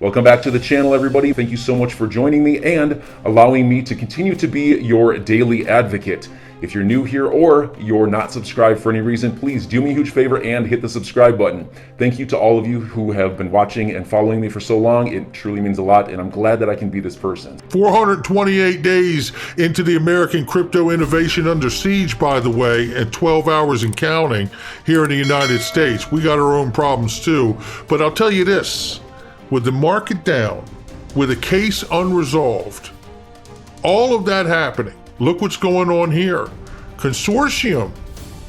Welcome back to the channel, everybody. Thank you so much for joining me and allowing me to continue to be your daily advocate. If you're new here or you're not subscribed for any reason, please do me a huge favor and hit the subscribe button. Thank you to all of you who have been watching and following me for so long. It truly means a lot, and I'm glad that I can be this person. 428 days into the American crypto innovation under siege, by the way, and 12 hours and counting here in the United States. We got our own problems too. But I'll tell you this, with the market down, with a case unresolved, all of that happening, look what's going on here. Consortium,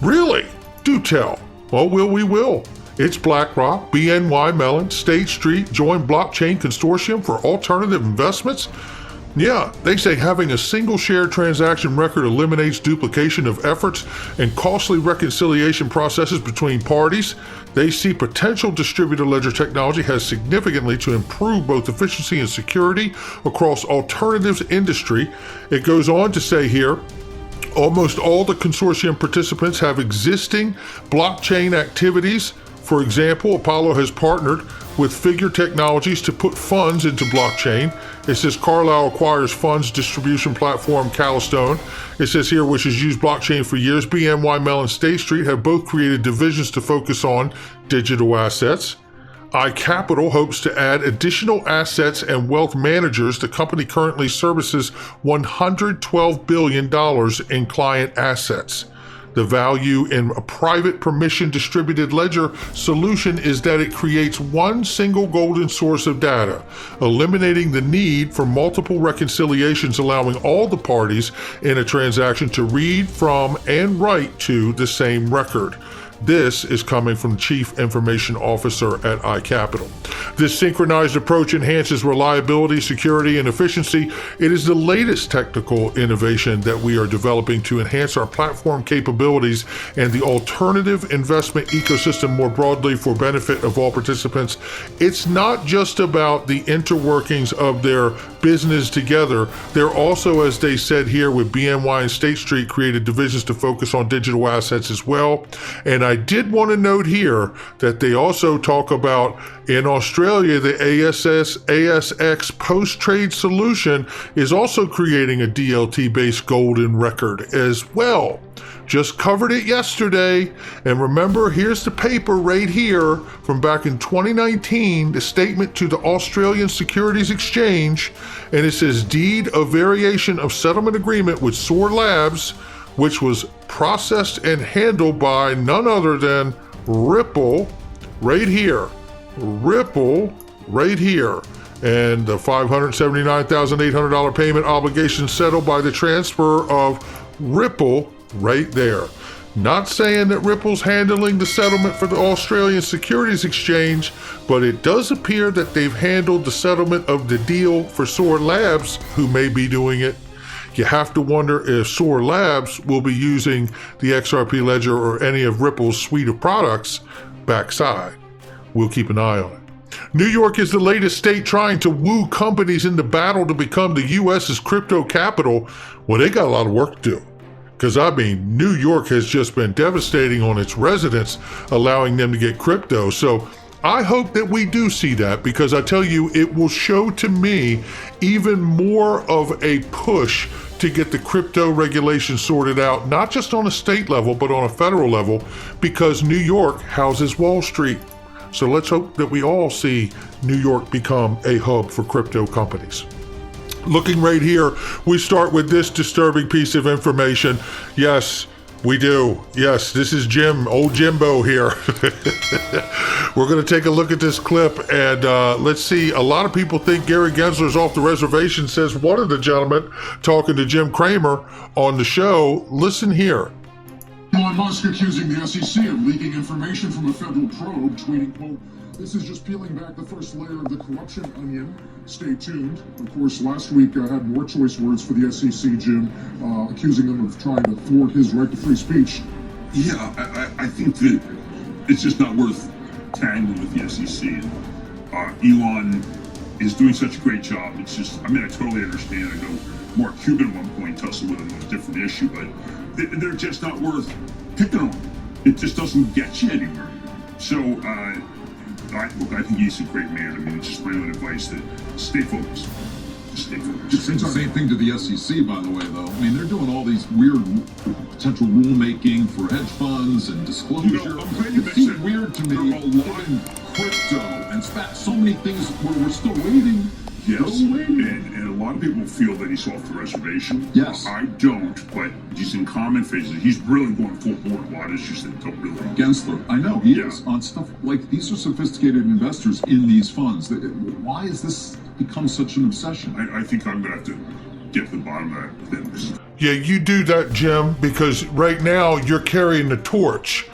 really? Do tell. Well, we will. It's BlackRock, BNY Mellon, State Street joined blockchain consortium for alternative investments. Yeah, they say having a single share transaction record eliminates duplication of efforts and costly reconciliation processes between parties. They see potential distributed ledger technology has significantly to improve both efficiency and security across alternatives industry. It goes on to say here, almost all the consortium participants have existing blockchain activities. For example, Apollo has partnered with Figure Technologies to put funds into blockchain. It says Carlyle acquires funds distribution platform Calastone. It says here, which has used blockchain for years. BNY Mellon, State Street have both created divisions to focus on digital assets. iCapital hopes to add additional assets and wealth managers. The company currently services $112 billion in client assets. The value in a private permission distributed ledger solution is that it creates one single golden source of data, eliminating the need for multiple reconciliations, allowing all the parties in a transaction to read from and write to the same record. This is coming from Chief Information Officer at iCapital. This synchronized approach enhances reliability, security, and efficiency. It is the latest technical innovation that we are developing to enhance our platform capabilities and the alternative investment ecosystem more broadly for benefit of all participants. It's not just about the interworkings of their business together. They're also, as they said here with BNY and State Street, created divisions to focus on digital assets as well. And I did want to note here that they also talk about in Australia, the ASX post-trade solution is also creating a DLT-based golden record as well. Just covered it yesterday. And remember, here's the paper right here from back in 2019, the statement to the Australian Securities Exchange. And it says, deed of variation of settlement agreement with SOAR Labs, which was processed and handled by none other than Ripple right here. Ripple right here. And the $579,800 payment obligation settled by the transfer of Ripple right there. Not saying that Ripple's handling the settlement for the Australian Securities Exchange, but it does appear that they've handled the settlement of the deal for SOAR Labs, who may be doing it. You have to wonder if SOAR Labs will be using the XRP Ledger or any of Ripple's suite of products backside. We'll keep an eye on it. New York is the latest state trying to woo companies in the battle to become the U.S.'s crypto capital. Well, they got a lot of work to do. Because, I mean, New York has just been devastating on its residents, allowing them to get crypto. So I hope that we do see that, because I tell you, it will show to me even more of a push to get the crypto regulation sorted out, not just on a state level, but on a federal level, because New York houses Wall Street. So let's hope that we all see New York become a hub for crypto companies. Looking right here, we start with this disturbing piece of information. Yes, we do. Yes, this is Jim, old Jimbo here. We're going to take a look at this clip and let's see. A lot of people think Gary Gensler's off the reservation, says one of the gentlemen talking to Jim Cramer on the show. Listen here. Elon Musk accusing the SEC of leaking information from a federal probe, tweeting, quote, "This is just peeling back the first layer of the corruption onion. Stay tuned." Of course, last week I had more choice words for the SEC, Jim, accusing them of trying to thwart his right to free speech. Yeah, I think that it's just not worth tangling with the SEC. Elon is doing such a great job. It's just, I mean, I totally understand. I know Mark Cuban at one point tussled with him on a different issue, but they're just not worth picking on. It just doesn't get you anywhere. So Look, I think he's a great man. I mean, it's just my own advice that stay focused. Just stay focused. It's the same thing to the SEC, by the way, though. I mean, they're doing all these weird potential rulemaking for hedge funds and disclosure. You know, I'm glad you it seems mentioned weird to there me. are a lot in crypto and so many things where we're still waiting. Yes, Still waiting. and a lot of people feel that he's off the reservation. Yes. I don't, but just in common phases, he's really going full board. A lot of issues that don't really. Gensler, I know he Yeah. is on stuff like these are sophisticated investors in these funds. Why has this become such an obsession? I think I'm going to have to get to the bottom of that. Then. Yeah, you do that, Jim, because right now you're carrying the torch.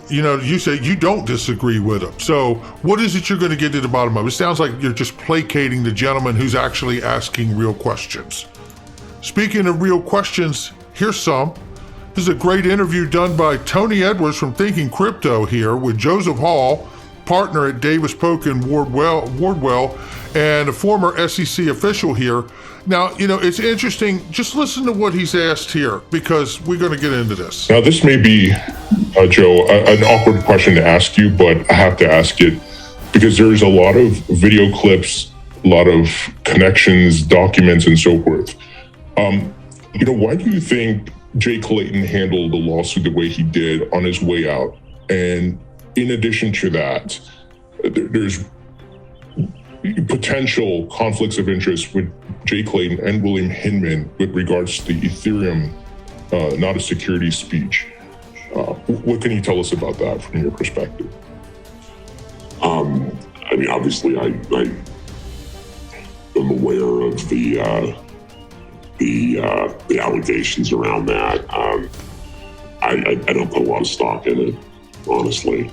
You know, you say you don't disagree with him. So what is it you're going to get to the bottom of? It sounds like you're just placating the gentleman who's actually asking real questions. Speaking of real questions, here's some. This is a great interview done by Tony Edwards from Thinking Crypto here with Joseph Hall, partner at Davis Polk and Wardwell, and a former SEC official here. Now, you know, it's interesting. Just listen to what he's asked here because we're going to get into this. Now, this may be, Joe, an awkward question to ask you, but I have to ask it because there's a lot of video clips, a lot of connections, documents, and so forth. You know, why do you think Jay Clayton handled the lawsuit the way he did on his way out? And in addition to that, there's potential conflicts of interest with Jay Clayton and William Hinman with regards to the Ethereum not a security speech. What can you tell us about that from your perspective? I mean, obviously, I am aware of the allegations around that. I don't put a lot of stock in it, honestly.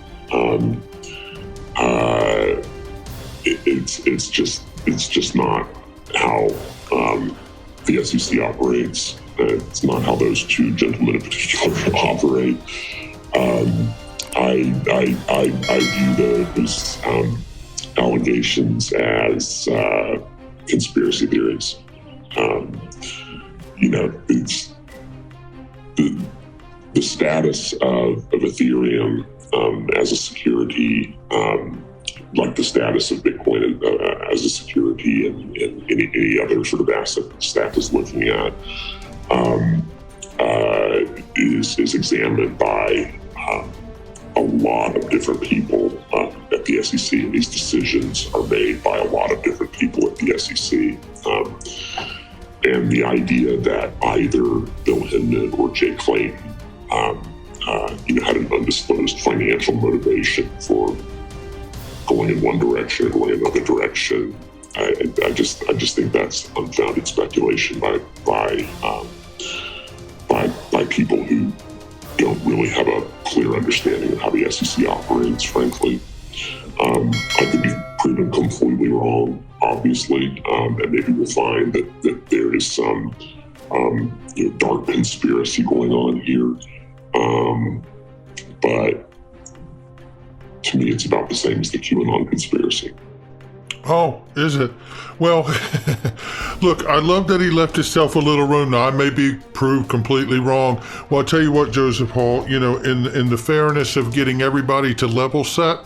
It's just not how the SEC operates. It's not how those two gentlemen in particular operate. I view those allegations as conspiracy theories. You know, it's the status of Ethereum as a security, like the status of Bitcoin as a security and any other sort of asset staff is looking at, is examined by a lot of different people at the SEC, and these decisions are made by a lot of different people at the SEC. And the idea that either Bill Hinman or Jay Clayton, had an undisclosed financial motivation for going in one direction or going another direction, I just think that's unfounded speculation by people who don't really have a clear understanding of how the SEC operates, frankly. I could be proven completely wrong, obviously, and maybe we'll find that there is some dark conspiracy going on here. But to me, it's about the same as the QAnon conspiracy. Oh, is it? Well, look, I love that he left himself a little room. Now, I may be proved completely wrong. Well, I'll tell you what, Joseph Hall, in the fairness of getting everybody to level set,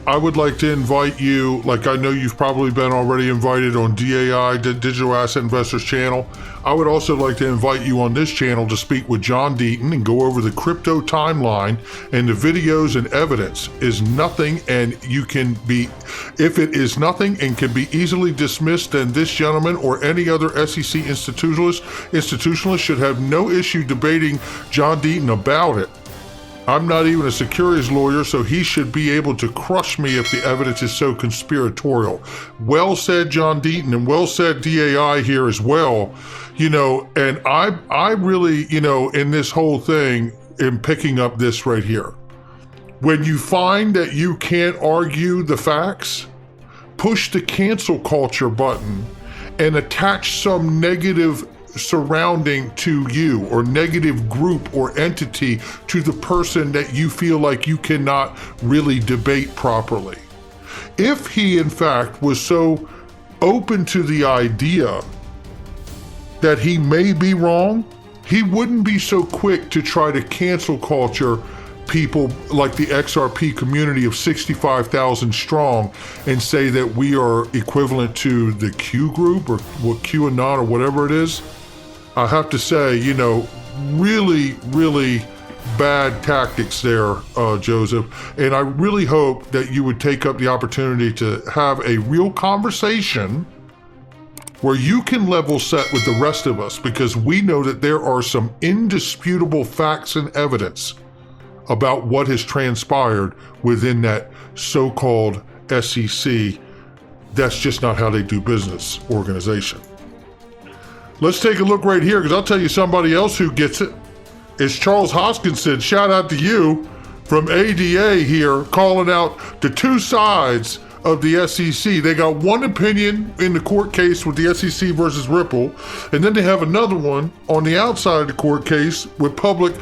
I would like to invite you, like I know you've probably been already invited on DAI, the Digital Asset Investors channel. I would also like to invite you on this channel to speak with John Deaton and go over the crypto timeline, and the videos and evidence is nothing, and if it is nothing and can be easily dismissed, then this gentleman or any other SEC institutionalist should have no issue debating John Deaton about it. I'm not even a securities lawyer, so he should be able to crush me if the evidence is so conspiratorial. Well said, John Deaton, and well said, DAI here as well. And I really, in this whole thing, am picking up this right here. When you find that you can't argue the facts, push the cancel culture button and attach some negative surrounding to you or negative group or entity to the person that you feel like you cannot really debate properly. If he in fact was so open to the idea that he may be wrong, he wouldn't be so quick to try to cancel culture people like the XRP community of 65,000 strong and say that we are equivalent to the Q group or what QAnon or whatever it is, I have to say, really, really bad tactics there, Joseph. And I really hope that you would take up the opportunity to have a real conversation where you can level set with the rest of us, because we know that there are some indisputable facts and evidence about what has transpired within that so-called SEC. That's just not how they do business organization. Let's take a look right here, because I'll tell you somebody else who gets it. It's Charles Hoskinson. Shout out to you from ADA here, calling out the two sides of the SEC. They got one opinion in the court case with the SEC versus Ripple, and then they have another one on the outside of the court case with public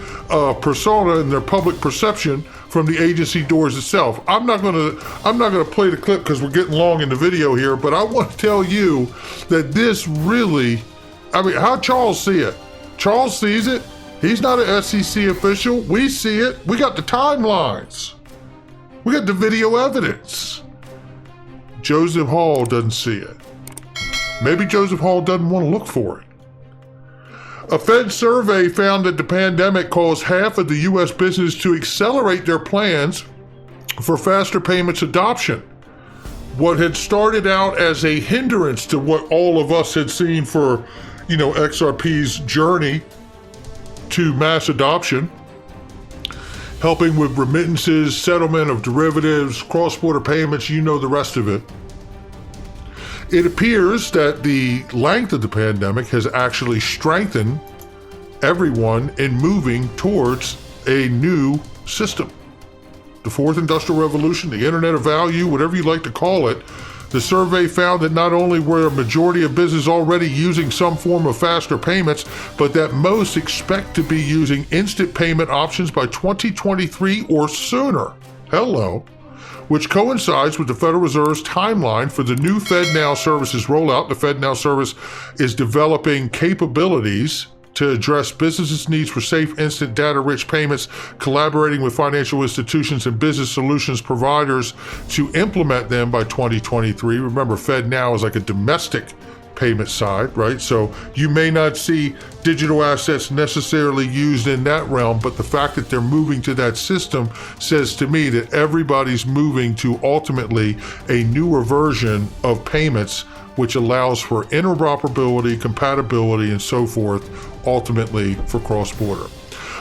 persona and their public perception from the agency doors itself. I'm not gonna play the clip because we're getting long in the video here, but I want to tell you that this really, how Charles see it? Charles sees it. He's not an SEC official. We see it. We got the timelines. We got the video evidence. Joseph Hall doesn't see it. Maybe Joseph Hall doesn't want to look for it. A Fed survey found that the pandemic caused half of the U.S. business to accelerate their plans for faster payments adoption. What had started out as a hindrance to what all of us had seen for, XRP's journey to mass adoption, helping with remittances, settlement of derivatives, cross-border payments, the rest of it. It appears that the length of the pandemic has actually strengthened everyone in moving towards a new system. The fourth industrial revolution, the Internet of Value, whatever you like to call it. The survey found that not only were a majority of businesses already using some form of faster payments, but that most expect to be using instant payment options by 2023 or sooner. Hello. Which coincides with the Federal Reserve's timeline for the new FedNow services rollout. The FedNow service is developing capabilities to address businesses' needs for safe, instant, data-rich payments, collaborating with financial institutions and business solutions providers to implement them by 2023. Remember, FedNow is like a domestic payment side, right? So you may not see digital assets necessarily used in that realm, but the fact that they're moving to that system says to me that everybody's moving to ultimately a newer version of payments, which allows for interoperability, compatibility, and so forth, ultimately for cross-border.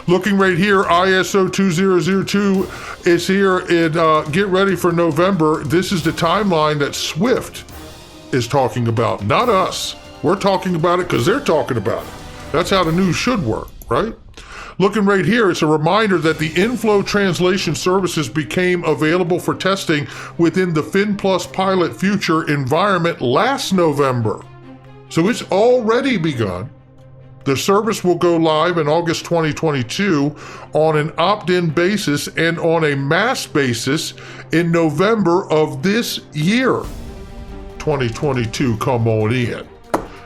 Looking right here, ISO 2002 is here, and get ready for November. This is the timeline that SWIFT is talking about, not us. We're talking about it because they're talking about it. That's how the news should work, right? Looking right here, it's a reminder that the inflow translation services became available for testing within the FinPlus pilot future environment last November. So it's already begun. The service will go live in August 2022 on an opt-in basis and on a mass basis in November of this year. 2022, come on in.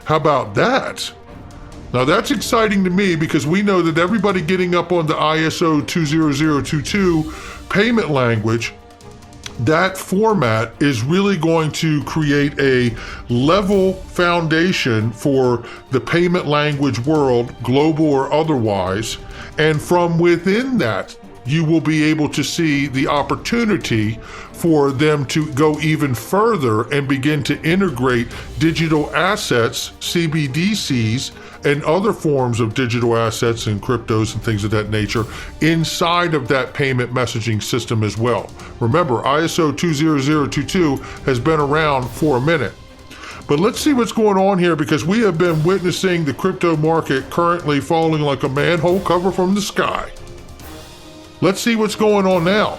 How about that? Now that's exciting to me because we know that everybody getting up on the ISO 20022 payment language, that format is really going to create a level foundation for the payment language world, global or otherwise. And from within that, you will be able to see the opportunity for them to go even further and begin to integrate digital assets, CBDCs, and other forms of digital assets and cryptos and things of that nature inside of that payment messaging system as well. Remember, ISO 20022 has been around for a minute. But let's see what's going on here, because we have been witnessing the crypto market currently falling like a manhole cover from the sky. Let's see what's going on now.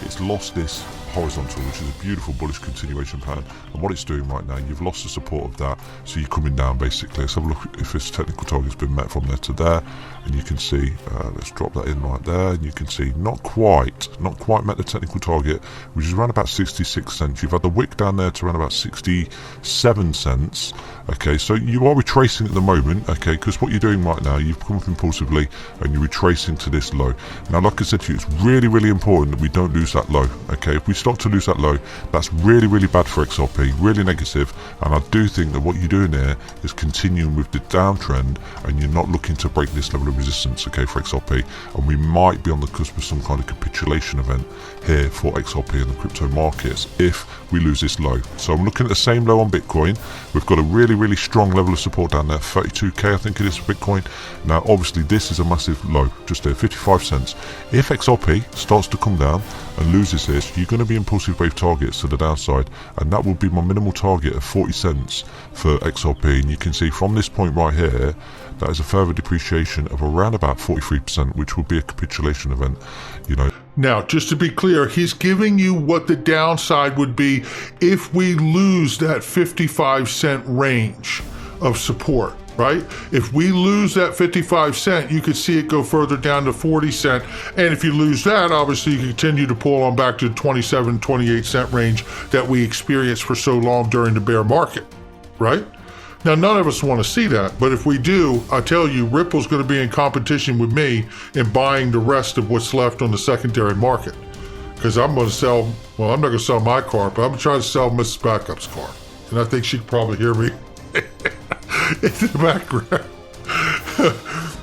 It's lost this horizontal, which is a beautiful bullish continuation pattern. And what it's doing right now, you've lost the support of that, so you're coming down basically. Let's have a look if this technical target's been met from there to there, and you can see, let's drop that in right there, and you can see not quite met the technical target, which is around about 66 cents. You've had the wick down there to around about 67 cents. Okay, so you are retracing at the moment, okay, because what you're doing right now, you've come up impulsively and you're retracing to this low. Now, like I said to you, it's really, really important that we don't lose that low, okay? If we start to lose that low, that's really, really bad for XRP, really negative, and I do think that what you're doing there is continuing with the downtrend, and you're not looking to break this level of resistance, okay, for XRP, and we might be on the cusp of some kind of capitulation event here for XRP and the crypto markets if we lose this low. So I'm looking at the same low on Bitcoin. We've got a really, really strong level of support down there, 32k I think it is for Bitcoin. Now obviously this is a massive low just there, 55 cents. If XRP starts to come down and loses this, you're going to be impulsive wave targets to the downside, and that will be my minimal target of 40 cents for XRP. And you can see from this point right here, that is a further depreciation of around about 43%, which will be a capitulation event, you know. Now, just to be clear, he's giving you what the downside would be if we lose that 55-cent range of support, right? If we lose that 55 cent, you could see it go further down to 40 cent. And if you lose that, obviously you continue to pull on back to the 27, 28 cent range that we experienced for so long during the bear market, right? Now, none of us want to see that, but if we do, I tell you, Ripple's going to be in competition with me in buying the rest of what's left on the secondary market. Because I'm going to sell, well, I'm not going to sell my car, but I'm going to try to sell Mrs. Backup's car. And I think she can probably hear me in the background.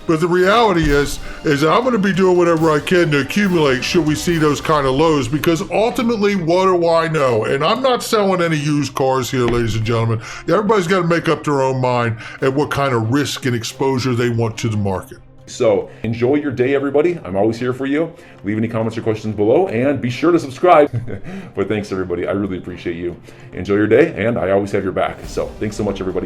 But the reality is I'm going to be doing whatever I can to accumulate should we see those kind of lows, because ultimately, what do I know? And I'm not selling any used cars here, ladies and gentlemen. Everybody's got to make up their own mind at what kind of risk and exposure they want to the market. So enjoy your day, everybody. I'm always here for you. Leave any comments or questions below, and be sure to subscribe. But thanks, everybody. I really appreciate you. Enjoy your day, and I always have your back. So thanks so much, everybody.